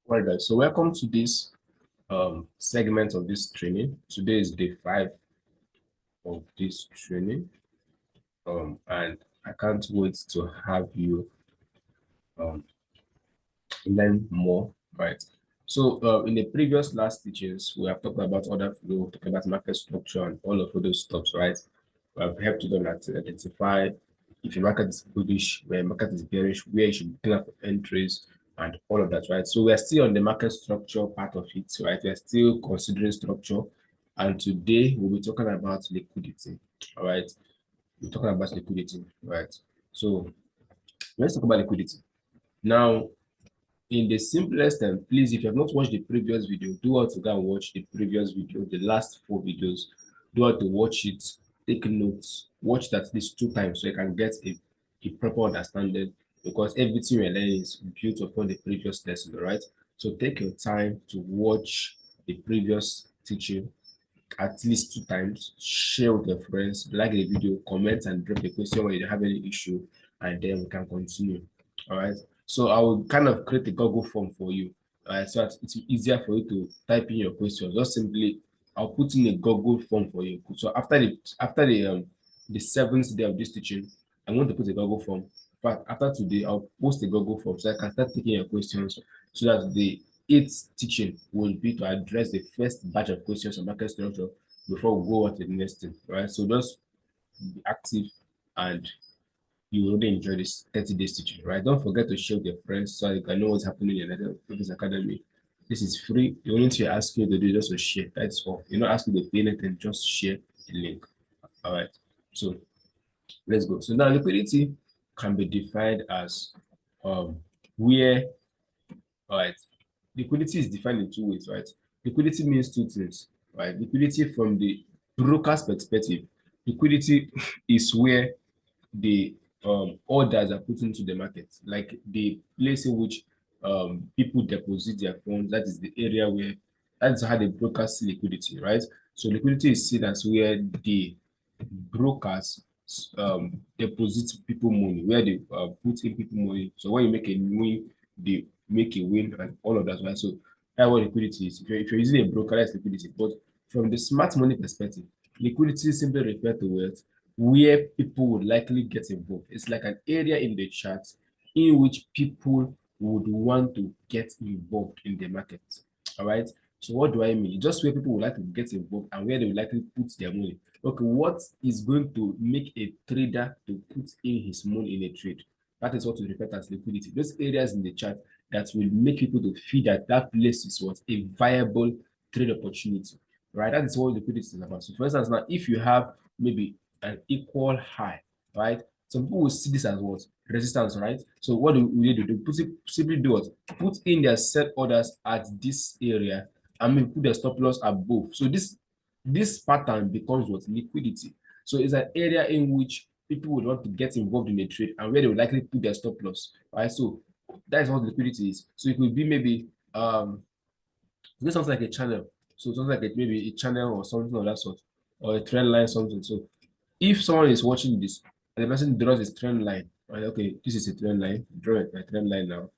All right, guys. So welcome to this segment of this training. Today is day 5 of this training, and I can't wait to have you learn more. Right. So in the previous last teachings, we have talked about order flow, talked about market structure, and all of those stuff. Right. We have helped you to identify if your market is bullish, where your market is bearish, where you should be looking for entries, and all of that, right? So we are still on the market structure part of it, right? We are still considering structure, and today we'll be talking about liquidity, all right? We're talking about liquidity, right? So let's talk about liquidity. Now, in the simplest term, please, if you have not watched the previous video, do want to go and watch the previous video, the last 4 videos. Do want to watch it, take notes, watch that at least 2 times so you can get a proper understanding, because everything you're learning is built upon the previous lesson, right? So take your time to watch the previous teaching at least 2 times, share with your friends, like the video, comment and drop a question when you have any issue, and then we can continue. All right. So I will kind of create a Google form for you. All right. So that it's easier for you to type in your questions. Just simply, I'll put in a Google form for you. So after the 7th day of this teaching, I'm going to put a Google form. In fact, after today, I'll post a Google form so I can start taking your questions, so that the 8th teaching will be to address the first batch of questions on market structure before we go on to the next thing. Right. So just be active, and you will really enjoy this 30 days teaching, right? Don't forget to share with your friends so you can know what's happening in the Academy. This is free. The only thing I ask you to do is just to share. That's all. You're not asking to pay anything, just share the link. All right. So let's go. So now liquidity can be defined as where, all right, liquidity is defined in 2 ways, right? Liquidity means 2 things, right? Liquidity from the broker's perspective, liquidity is where the orders are put into the market, like the place in which people deposit their funds. That is the area where that's how the brokers see liquidity, right? So liquidity is seen as where the brokers deposit people money, where they put in people money. So when you make a win, they make a win and all of that, right? So that's what liquidity is. If you're using a broker, that's liquidity. But from the smart money perspective, liquidity simply refers to wealth where people would likely get involved. It's like an area in the chart in which people would want to get involved in the market. All right. So what do I mean? Just where people would like to get involved and where they would likely put their money. Okay, what is going to make a trader to put in his money in a trade? That is what we refer to as liquidity. Those areas in the chart that will make people to feel that that place is what a viable trade opportunity, right? That is what liquidity is about. So, for instance, now if you have maybe an equal high, right? Some people will see this as what resistance, right? So what do we do? They simply do what? Put in their set orders at this area and maybe put their stop loss above. So this pattern becomes what liquidity. So it's an area in which people would want to get involved in a trade and where they would likely put their stop loss, right? So that is what liquidity is. So it could be maybe something like a channel. So something like maybe a channel or something of that sort, or a trend line, something. So if someone is watching this and the person draws this trend line, right? Okay, this is a trend line, draw a trend line now,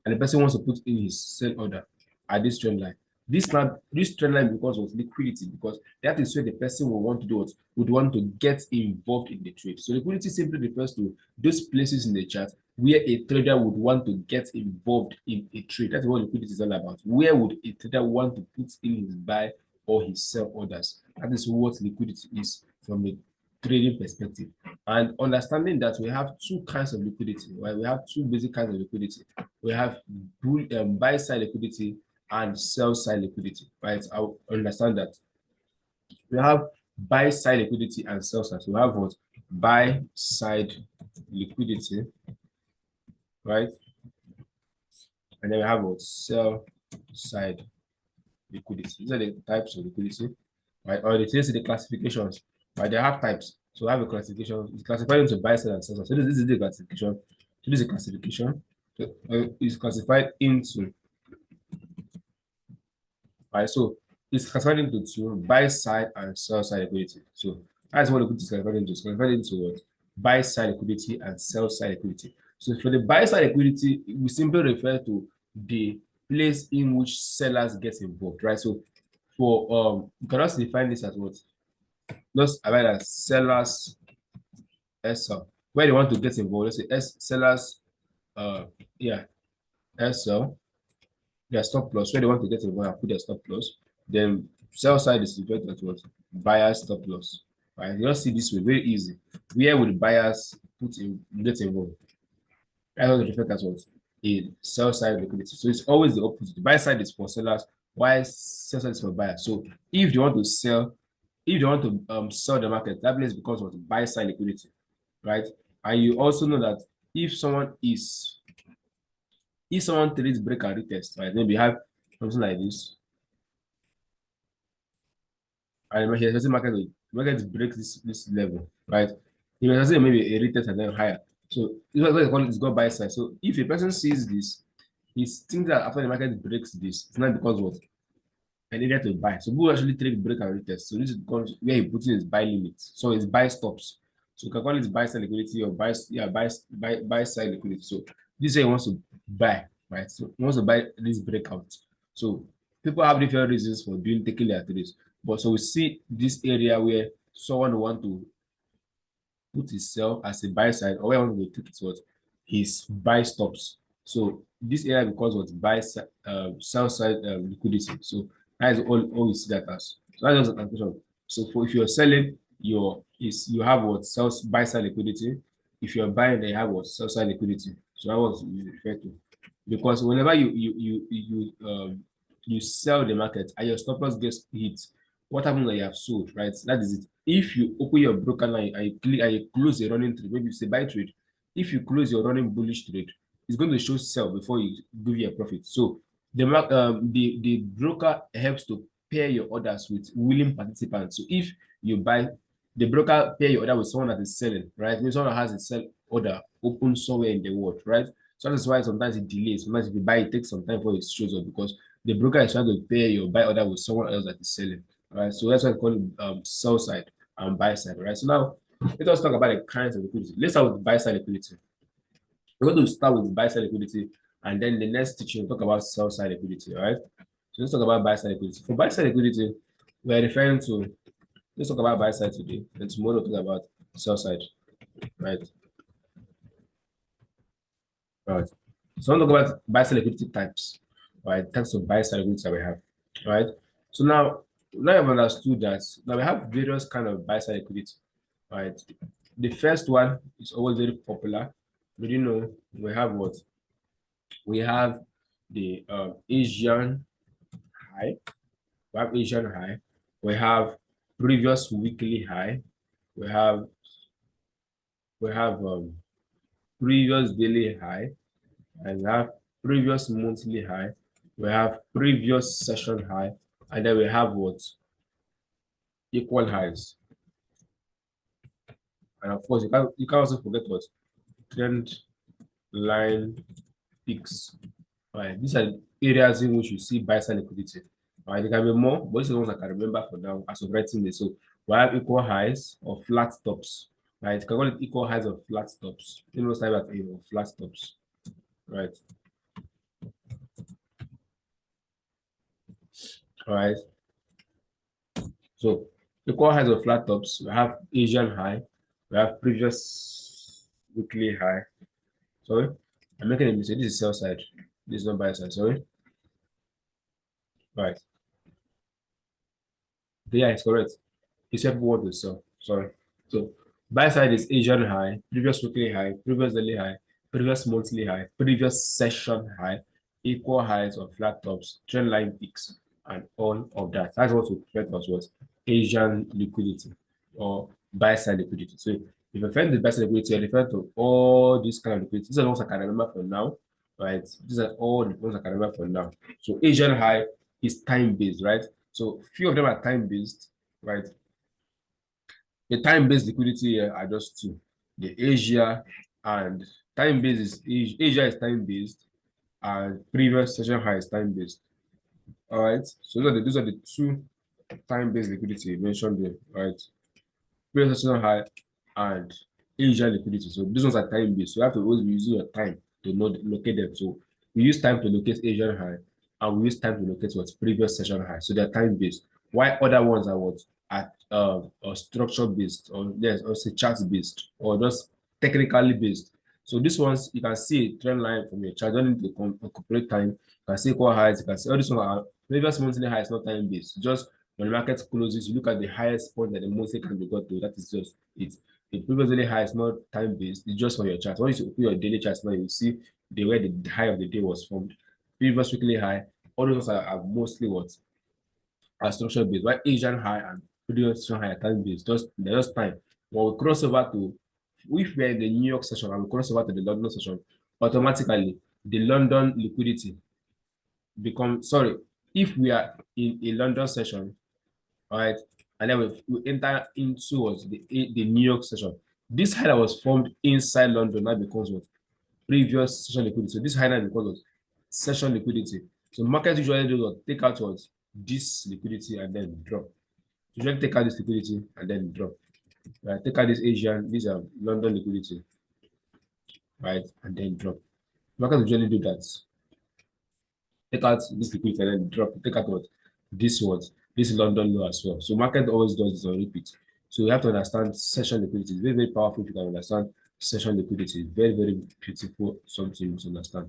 and the person wants to put in his sell order at this trend line. This trend line becomes of liquidity, because that is where the person will want to do what would want to get involved in the trade. So liquidity simply refers to those places in the chart where a trader would want to get involved in a trade. That's what liquidity is all about. Where would a trader want to put in his buy or his sell orders? That is what liquidity is from a trading perspective. And understanding that we have 2 kinds of liquidity, right? We have 2 basic kinds of liquidity. We have buy side liquidity and sell side liquidity, right? I understand that. We have buy side liquidity and sell side. So we have what? Buy side liquidity, right? And then we have what? Sell side liquidity. These are the types of liquidity, right? Or the classifications, right? They have types. So we have a classification. It's classified into buy side and sell side. So this is the classification. So this is a classification. So, it's classified into, right? So it's classified into 2, buy side and sell side liquidity. So that's what liquidity is classified into. It's classified into what? Buy side liquidity and sell side liquidity. So for the buy side liquidity, we simply refer to the place in which sellers get involved, right? So for you can also define this as what? Just about as sellers SL, where they want to get involved. Let's say sellers yeah, SL, their stop loss, where they want to get involved and put their stop loss. Then sell side is referred to as what? Buyer stop loss. Right? You just see this way, very easy. Where would buyers get involved? That's what referred to as what? A sell side liquidity. So it's always the opposite. The buy side is for sellers, while sell side is for buyers. So if you want to sell, if you want to sell the market, that means because of the buy side liquidity, right? And you also know that if someone trades break and retest, right? Maybe you have something like this, and when here's market breaks this level, right? You may say maybe a retest and then higher. So this is what they call it, it's got buy side. So if a person sees this, he thinks that after the market breaks this, it's not because what I needed to buy. So who actually trade break and retest. So this is where he puts in his buy limits. So his buy stops. So you can call it buy side liquidity or buy side liquidity. So this is where he wants to buy, right? So he wants to buy this breakout. So people have different reasons for taking their trades. But so we see this area where someone want to put himself as a buy side, or where I want to take it what his buy stops. So this area becomes what buy sell side liquidity. So that is all we see that as. So that's just a calculation. So for if you're selling, you have what sells buy side liquidity. If you're buying, they have what sell side liquidity. So that was referred to. Because whenever you sell the market and your stop loss gets hit, what happens when you have sold, right? That is it. If you open your broker line and you close a running trade, maybe it's a buy trade. If you close your running bullish trade, it's going to show sell before you give you a profit. So the broker helps to pair your orders with willing participants. So if you buy, the broker pair your order with someone that is selling, right? Maybe someone that has a sell order open somewhere in the world, right? So that's why sometimes it delays. Sometimes if you buy, it takes some time for it shows up because the broker is trying to pair your buy order with someone else that is selling. Right, so that's why I call it sell side and buy side. Right, so now let us talk about the kinds of liquidity. Let's start with buy side liquidity. We're going to start with buy side liquidity, and then the next teaching we'll talk about sell side liquidity. All right, so let's talk about buy side liquidity. For buy side liquidity, we're referring to, let's talk about buy side today, and tomorrow we'll talk about sell side. Right, all right. So we'll talk about buy side liquidity types. Right, types of buy side liquidity that we have. All right, so now I've understood that now we have various kind of buy side liquidity, right? The first one is always very popular. But you know, we have what? We have the Asian high. We have Asian high. We have previous weekly high. We have previous daily high, and we have previous monthly high. We have previous session high, and then we have what? Equal highs. And of course, you can also forget what? Trend line peaks. Right, these are areas in which you see buy side liquidity. Right, there can be more, but these are the ones I can remember for now as of writing this. So we have equal highs or flat tops. Right, you can call it equal highs or flat tops. You know, type of flat tops. Right. All right. So equal highs or flat tops. We have Asian high. We have previous weekly high. Sorry, I'm making a mistake. This is sell side. This is not buy side. Sorry. Right. Yeah, it's correct. It's people want to sell. Sorry. So buy side is Asian high, previous weekly high, previous daily high, previous monthly high, previous session high, equal highs or flat tops, trend line peaks, and all of that. That's what we refer to as what Asian liquidity or buy side liquidity. So if you find the buy side liquidity, you refer to all these kind of liquidity. These are the ones I can remember for now, right? These are all the ones I can remember for now. So Asian high is time based, right? So few of them are time based, right? The time-based liquidity here are just two. The Asia and time-based is Asia is time-based and previous session high is time-based. All right. So those are the two time-based liquidity mentioned there, right? Previous session high and Asia liquidity. So these ones are time-based. So you have to always be using your time to locate them. So we use time to locate Asian high and we use time to locate what previous session high. So they're time based. Why other ones are what at or structure based, or yes, or say chart based, or just technically based. So this ones you can see a trend line from your chart. Don't need to incorporate time. You can see equal highs. You can see all this one are previous monthly high is not time based. Just when the market closes, you look at the highest point that the monthly can be got to. That is just it. The previous daily high is not time based. It's just for your chart. Once you open your daily chart now, you see the where the high of the day was formed. Previous weekly high. All those are mostly what are structure based. While Asian high and previous session high are time based. They're just time. When we cross over to, if we're in the New York session and we cross over to the London session, automatically the London liquidity become sorry. If we are in a London session, all right, and then we enter into what the New York session. This high that was formed inside London now becomes what previous session liquidity. So this high now becomes what session liquidity. So market usually do what take out what this liquidity and then drop. Usually take out this liquidity and then drop. Right, take out this Asian, these are London liquidity, right, and then drop. Market usually do that. Take out this liquidity and then drop. Take out what this London low as well. So market always does this on repeat. So you have to understand session liquidity. It's very, very powerful if you can understand session liquidity. Very, very beautiful something to understand.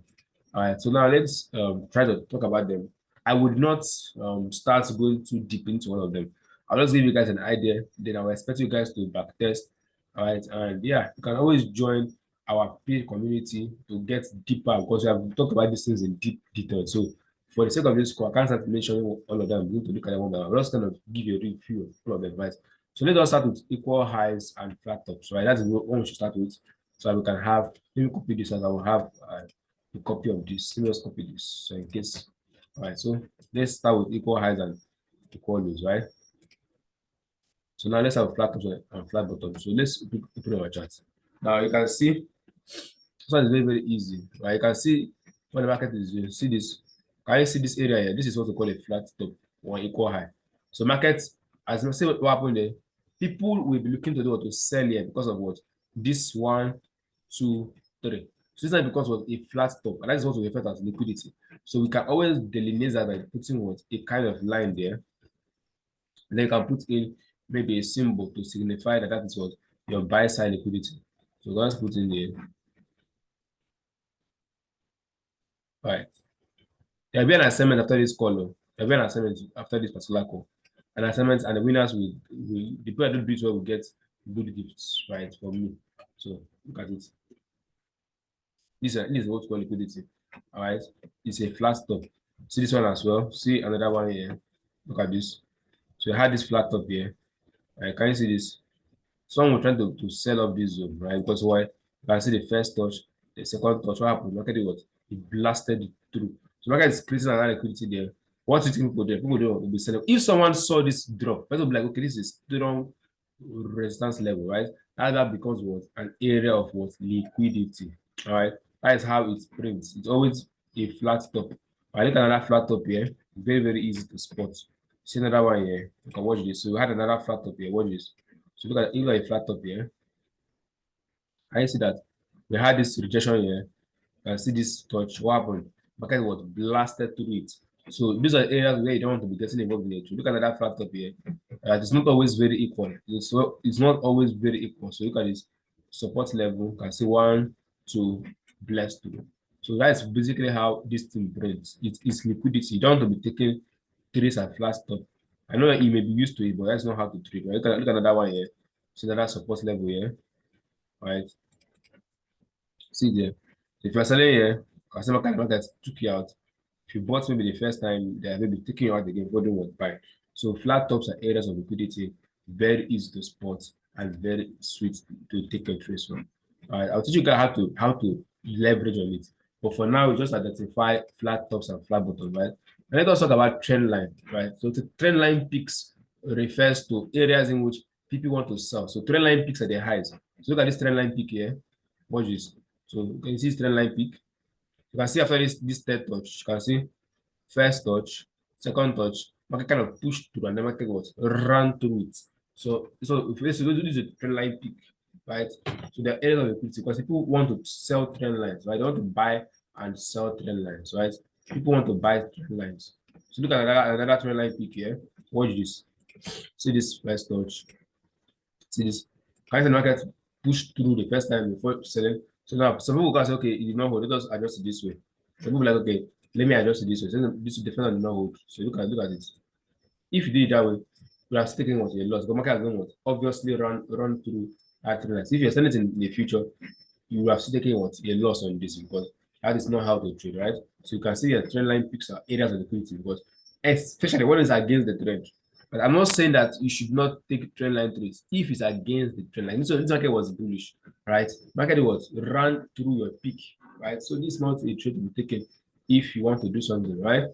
All right, so now let's try to talk about them. I would not start going too deep into one of them. I'll just give you guys an idea. Then I'll expect you guys to back test. All right, and yeah, you can always join our paid community to get deeper because we have talked about these things in deep detail. So for the sake of this call, I can't start mentioning all of them. I'm going to look at them one by one. I'll just kind of give you a review of all of them, right? So let us start with equal highs and flat tops, right? That's what we should start with. So we can have, let me copy this as I will have a copy of this. Let me just copy this. So in case, all right. So let's start with equal highs and equal lows, right? So now let's have flat tops and flat bottoms. So let's open our chart. Now you can see this one is very, very easy, right? You can see what the market is doing. See this. Can you see this area here? This is what we call a flat top or equal high. So market, as you see what happened there, people will be looking to do what to sell here because of what? This 1, 2, 3. So it's not because of a flat top, and that is what we refer to as liquidity. So we can always delineate that by putting what a kind of line there. And then you can put in maybe a symbol to signify that that is what your buy side liquidity. So let's put in there. All right. There will be an assignment after this call. There will be an assignment after this particular call. An assignment, and the winners will the people that do this well will get good gifts, right? From me. So look at it. This is what we call liquidity. All right. It's a flat top. See this one as well. See another one here. Look at this. So I had this flat top here. Right? Can you see this? Someone will try to sell off this zone, right? Because why? You can see the first touch, the second touch. What happened? Market what? It blasted it through. So market is creating another liquidity there. What do you think people do? People do will be selling. If someone saw this drop, people will be like, okay, this is strong resistance level, right? That becomes what? An area of what? Liquidity. All right. That is how it prints. It's always a flat top. I look at another flat top here. Very, very easy to spot. See another one here. You can watch this. So we had another flat top here. Watch this. So look at a flat top here. I see that we had this rejection here. I see this touch. What happened? Market was blasted through it. So these are areas where you don't want to be getting involved in it. Look at that flat top here. It's not always very equal. It's not always very equal. So look at this support level. You can see 1, 2, blessed 2. So that's basically how this thing breaks. It is liquidity. You don't want to be taking trades at flat top. I know that you may be used to it, but that's not how to trade. Right? Look at another one here. See another support level here. Right? See there. If you're selling here, customer can market took you out. If you bought maybe the first time, they are maybe taking you out again for doing what buy. So flat tops are areas of liquidity, very easy to spot and very sweet to take a trace from. All right, I'll teach you guys how to leverage on it. But for now, we just identify flat tops and flat bottoms, right? And let us talk about trend line, right? So the trend line peaks refers to areas in which people want to sell. So trend line peaks are the highs. So look at this trend line peak here. Watch this. So you can see this trend line peak. You can see after this third touch, you can see first touch, second touch, market kind of pushed through and the market was run through it. So if you do this is a trend line peak, right? So the areas of liquidity because people want to sell trend lines, right? They want to buy and sell trend lines, right? People want to buy trend lines. So look at another trend line peak here. Watch this. See this first touch. See this. Can the market push through the first time before selling? So now some people can say, okay, it did not hold. Let us adjust it this way. Some people like, okay, let me adjust it this way. So this defender did not hold. So look at it. If you did it that way, you are taking what your loss. The market has done what? Obviously run through that trend line. So if you're selling it in the future, you are still taking what a loss on this because that is not how to trade, right? So you can see your trend line picks are areas of liquidity because especially when it's against the trend. But I'm not saying that you should not take trend line trades if it's against the trend line. So this market was bullish, right? Market was ran through your peak, right? So this is not a trade to be taken if you want to do something, right?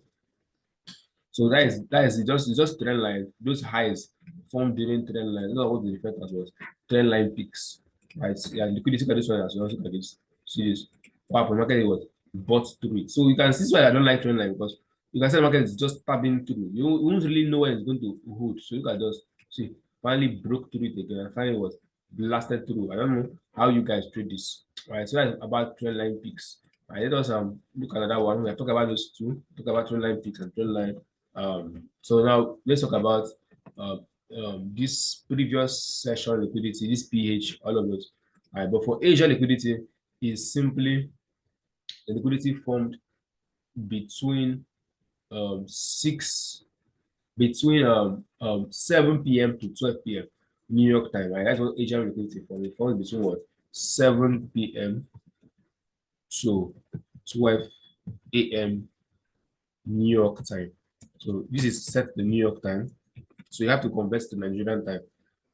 So that is it's just trend line. Those highs formed during trend line. That's what we refer to as was trend line peaks. Right? Yeah, liquidity at this one as well. Look at this. See this. Wow, the market was bought through it. So you can see why I don't like trend line because you can see the market is just tapping through. You won't really know when it's going to hold. So you can just see finally broke through it again and finally was blasted through. I don't know how you guys trade this. Right. So that's about trend line peaks. Right, let us look at another one. We have talked about those two. Talk about trend line peaks and trend line so now let's talk about uh, this previous session liquidity, this PH, all of those. All right, but for Asia liquidity is simply the liquidity formed between 6 between 7 p.m. to 12 p.m. New York time, right? That's what Asian liquidity formed. It formed between what 7 p.m. to 12 a.m. New York time. So this is set the New York time. So you have to convert to Nigerian time.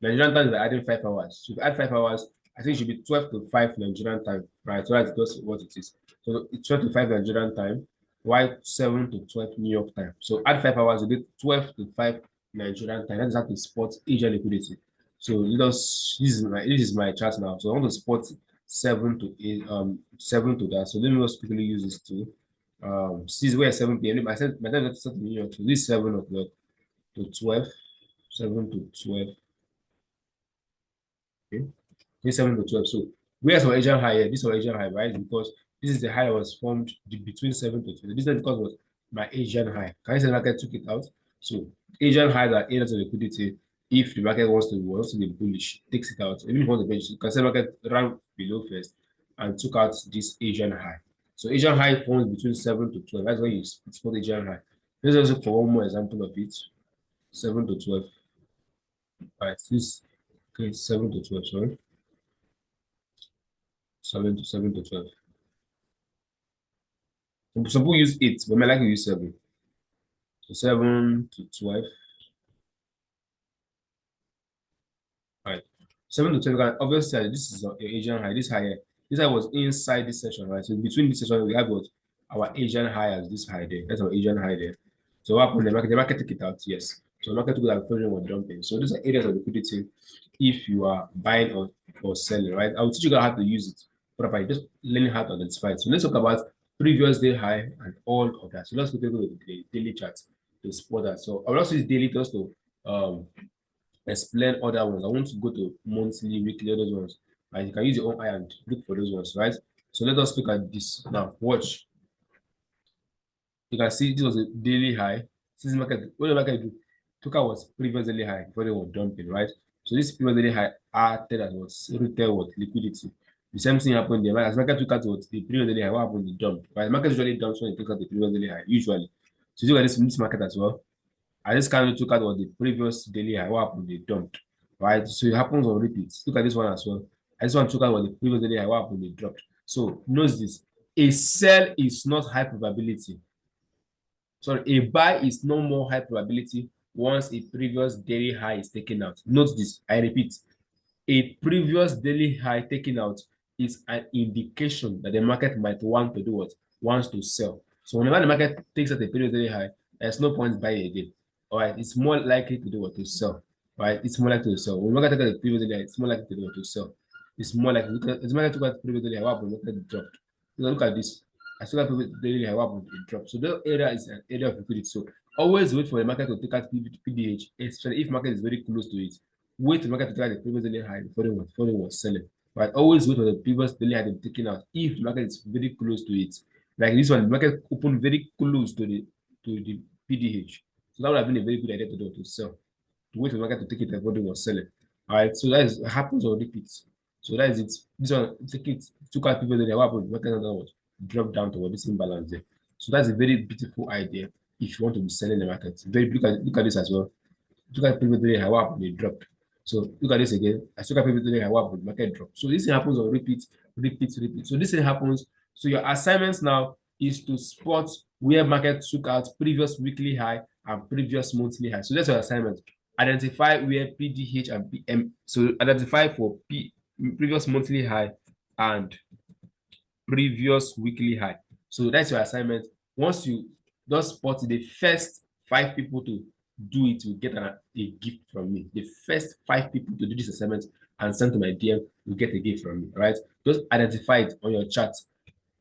Nigerian time is like adding 5 hours. So if you add 5 hours, I think it should be 12 to 5 Nigerian time, right? So that's just what it is. So it's 12 to 5 Nigerian time, while 7 to 12 New York time. So add 5 hours, you get 12 to 5 Nigerian time. That is how to spot Asian liquidity. So let us this is my chart now. So I want to spot 7 to 8, 7 to that. So let me just quickly use this too. This is where 7 p.m. I said my time is set to New York. So this is 7 o'clock to 12. 7 to 12. Okay. This 7 to 12. So where's our Asian high here? This is our Asian high, right? Because this is the high that was formed between 7 to 12. This is because it was my Asian high. Can you say the market took it out? So Asian highs are areas of liquidity. If the market wants to be bullish, takes it out. Even if you want to bench, you can say market ran below first and took out this Asian high. So Asian high forms between 7 to 12. That's why you spot Asian high. Let's also for one more example of it. 7 to 12. All right, this okay, 7 to 12, sorry. 7 to 12. Some people use 8, but I like to use 7. So 7 to 12. All right. 7 to 12. Obviously, this is your Asian high. This high here. This high was inside this session, right? So between this session, we have what our Asian high as this high there. That's our Asian high there. So what happened? The market took it out, yes. So the market took it out before was dumping. So these are areas of liquidity if you are buying or selling, right? I will teach you guys how to use it properly, just learning how to identify it. So let's talk about previous day high and all of that. So let's go to the daily chart to spot that. So I will also use daily just to explain other ones. I want to go to monthly, weekly, those ones. And you can use your own eye and look for those ones, right? So let us look at this now. Watch. You can see this was a daily high. This market, what the market do? Took out was previous daily high before they were dumping, right? So this previous daily high acted as was retail what liquidity. The same thing happened there. Right? As market took out what the previous daily high, what happened? The dump. Right? The market usually dumps when it takes out the previous daily high, usually. So you look at this market as well. And this candle took out what the previous daily high, what happened? They dumped. Right? So it happens on repeat. Look at this one as well. And this one took out what the previous daily high, what happened? They dropped. So notice this. A sell is not high probability. Sorry, a buy is no more high probability once a previous daily high is taken out. Note this, I repeat, a previous daily high taken out is an indication that the market might want to do what? Wants to sell. So whenever the market takes out a previous daily high, there's no point buying again. All right, it's more likely to do what? To sell. Right, it's more likely to sell. When the market takes out a previous daily high, it's more likely to do what? To sell. It's more likely, it's more likely to go at previous daily high, what happened? Market dropped. Look at this. I still have daily high, what happened? It dropped. So that area is an area of liquidity. So always wait for the market to take out PDH, especially if market is very close to it. Wait to market to take out the previous daily high before they was selling. Right? Always wait for the previous daily high to be taken out if the market is very close to it. Like this one, the market opened very close to the PDH. So that would have been a very good idea to do to sell. To wait for the market to take it, everybody was selling. All right, so that is happens or repeats. So that is it. This one take it took out people there. What happened? The market was dropped down to this imbalance there. So that's a very beautiful idea if you want to be selling the market. Very look at this as well. Look at people today, how up they dropped. So look at this again. I look at people today, how up the market drop. So this thing happens on repeat, repeat, repeat. So this thing happens. So your assignments now is to spot where market took out previous weekly high and previous monthly high. So that's your assignment. Identify where PDH and PM. So identify for previous monthly high and previous weekly high. So that's your assignment. Once you just spot the first 5 people to do it, will get a gift from me. The first 5 people to do this assignment and send to my DM will get a gift from me. Right? Just identify it on your chart.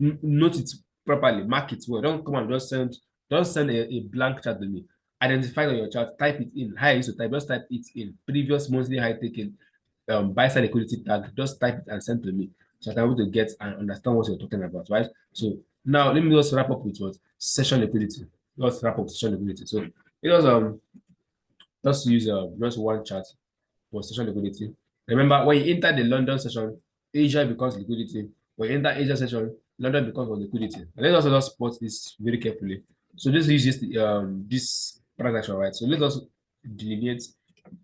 Note it properly. Mark it well. Don't come and don't send a blank chart to me. Identify it on your chart. Type it in. How I used to type. Just type it in. Previous monthly high taken. Buyside liquidity tag. Just type it and send to me so I can able to get and understand what you're talking about, right? So now let me just wrap up with what session liquidity. Let's wrap up session liquidity. So it was just use just one chart for session liquidity. Remember, when you enter the London session, Asia becomes liquidity. When you enter Asia session, London becomes liquidity. And let's also just spot this very carefully. So this is just this transaction, right? So let us delineate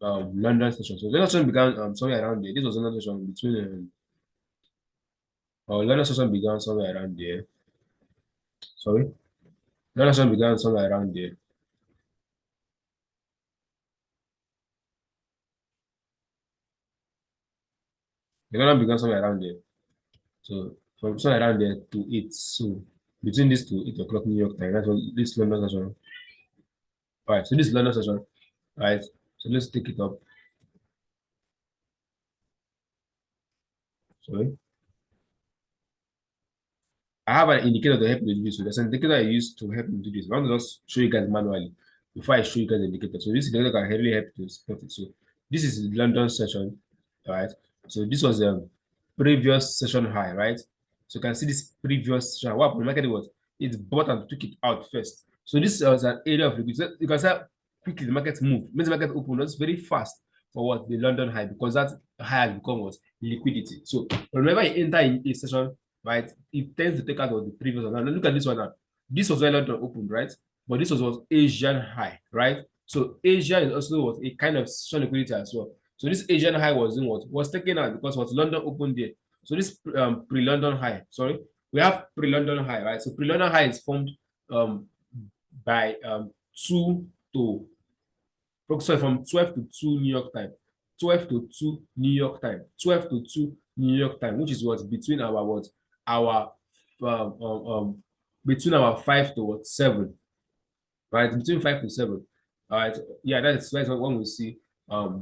London session. So London session began somewhere around there. This was London session between London session began somewhere around there. Sorry, London session began somewhere around there. The London began somewhere around there. So from somewhere around there to 8. So between this to 8 o'clock New York time, that's what this London session. All right, so this London session, right? So let's take it up. Sorry. I have an indicator to help you do this. So there's an indicator I use to help you do this. I want to just show you guys manually before I show you guys the indicator. So this indicator can really help you to spot it. So this is the London session, right? So this was a previous session high, right? So you can see this previous session. What the market was, it bought and took it out first. So this was an area of liquidity. So you can see how quickly the market moved. Means the market opened was very fast for what the London high because that high has become what liquidity. So whenever you enter in a session, right, it tends to take out of the previous one. Now look at this one now. This was where London opened, right? But this was Asian high, right? So Asia is also what a kind of strong liquidity as well. So this Asian high was in what was taken out because what London opened there. So this pre-London high, sorry, we have pre-London high, right? So pre-London high is formed by 2 to sorry, from 12 to 2 New York time, 12 to 2 New York time, 12 to 2 New York time, which is what between our what our um, um, um between our 5 to what 7, right? Between 5 to 7. All right. Yeah, that's when we see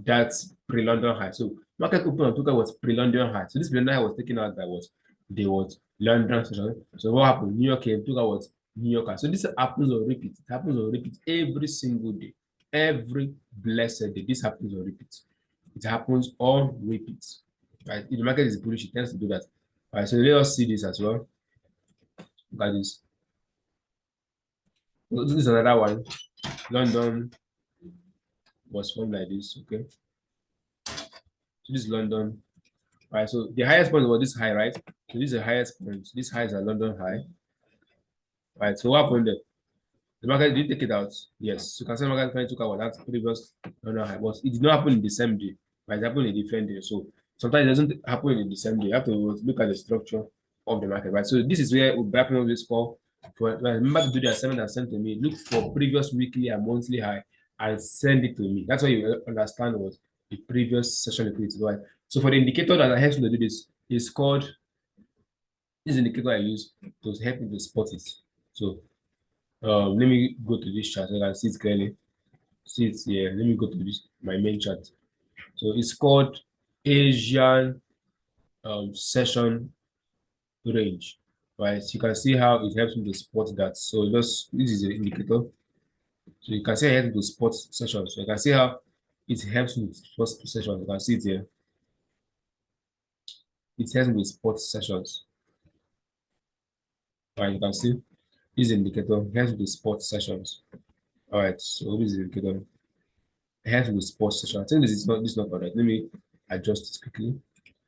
that's pre-London high. So market open on took out was pre-London high. So this pre-London high was taken out by what they was London session. So what happened? New York came, took out what New York high. So this happens on repeat. It happens on repeat every single day. Every blessed day. This happens on repeat. It happens on repeat. Right? If the market is bullish, it tends to do that. All right, so let us see this as well. Look at this. So this is another one. London was formed like this. Okay. So this is London. All right. So the highest point was this high, right? So this is the highest point. This high is a London high. All right. So what happened there? The market did take it out. Yes. So you can say market finally took out that previous London high. But it did not happen in the same day. Right? It happened in a different day. So sometimes it doesn't happen in the same day. You have to look at the structure of the market, right? So this is where we'll wrap up this call. For remember to do the assignment and send to me. Look for previous weekly and monthly high and send it to me. That's why you understand what the previous session liquidity, right? So for the indicator that I helps me to do this is called this indicator I use to help me to spot it. So let me go to this chart so I can see it clearly. See it here. Let me go to this my main chart. So it's called Asian session range. Right, so you can see how it helps me to spot that. So just this is the indicator. So you can see it helps me to spot sessions. So you can see how it helps me to spot sessions. You can see it here. It helps me with spot sessions. And you can see this indicator here's the spot sessions. All right, so this is the indicator here's the spot session. I think this is not correct. Let me adjust it quickly.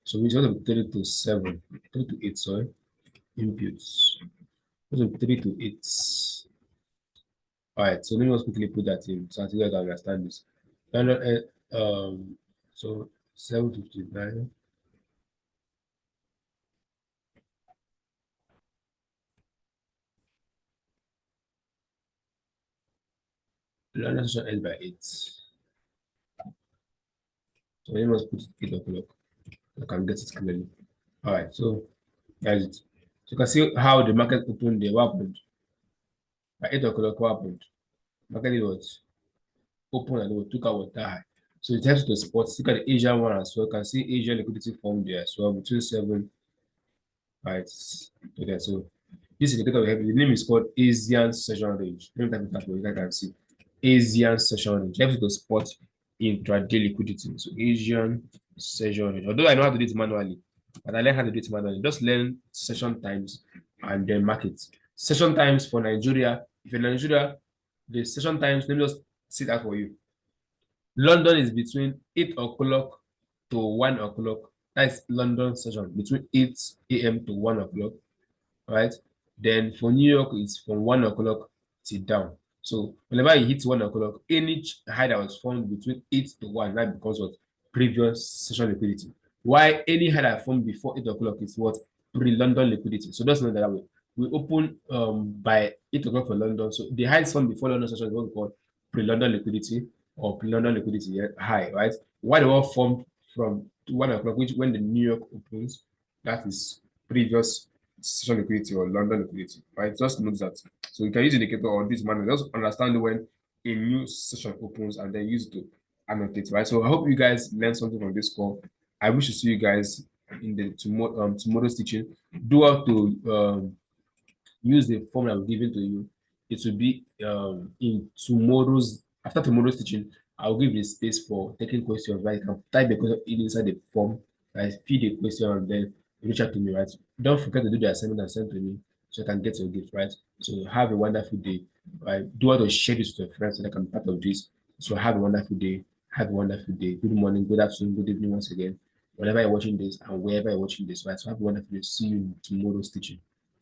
So we going to be 3 to 7, 3 to 8, sorry, inputs. So 3 to 8. All right, so let me just quickly put that in so I think you guys understand this. And, so 759. London session ends by 8. So let me just put it 8 o'clock. I can get it clearly. All right, so that's it. So you can see how the market opened there. What happened? At 8 o'clock, what happened? Market was open and we took out that high. So it helps to spot. Look at the Asian one as well. You can see Asian liquidity formed there as well between 7, right? To there. So this indicator will help you. The name is called Asian session range. Let me type it up for you guys can see. Asian session range helps you to spot intraday liquidity. So Asian session range. Although I know how to do it manually, but I learned how to do it manually. Just learn session times and then markets. Session times for Nigeria. If you're in Nigeria, the session times, let me just see that for you. London is between 8 o'clock to 1 o'clock. That's London session between 8 a.m. to 1 o'clock, right? Then for New York, it's from 1 o'clock till down. So whenever it hits 1 o'clock, any high that was formed between 8 to 1, that because of previous session liquidity. Why any high that formed before 8 o'clock is what? Pre-London liquidity. So that's not that way. We open by 8 o'clock for London. So the highest formed before London session is what we call pre-London liquidity or pre-London liquidity high, right? Why they all formed from 1 o'clock, which when the New York opens, that is previous session liquidity or London liquidity, right? Just note that. So you can use indicator or this manual. Just understand when a new session opens and then use it to annotate, right? So I hope you guys learned something from this call. I wish to see you guys in the tomorrow's teaching. Do how to use the form I'm giving to you. It will be in tomorrow's after tomorrow's teaching. I'll give you space for taking questions. Right, you can type the question inside the form. Right, feed the question and then reach out to me. Right, don't forget to do the assignment and send to me so I can get your gift. Right, so have a wonderful day. Right, do want to share this with your friends so they can be part of this. So have a wonderful day. Have a wonderful day. Good morning, good afternoon, good evening once again. Whenever you're watching this and wherever you're watching this, right? So have a wonderful day. See you in tomorrow's teaching.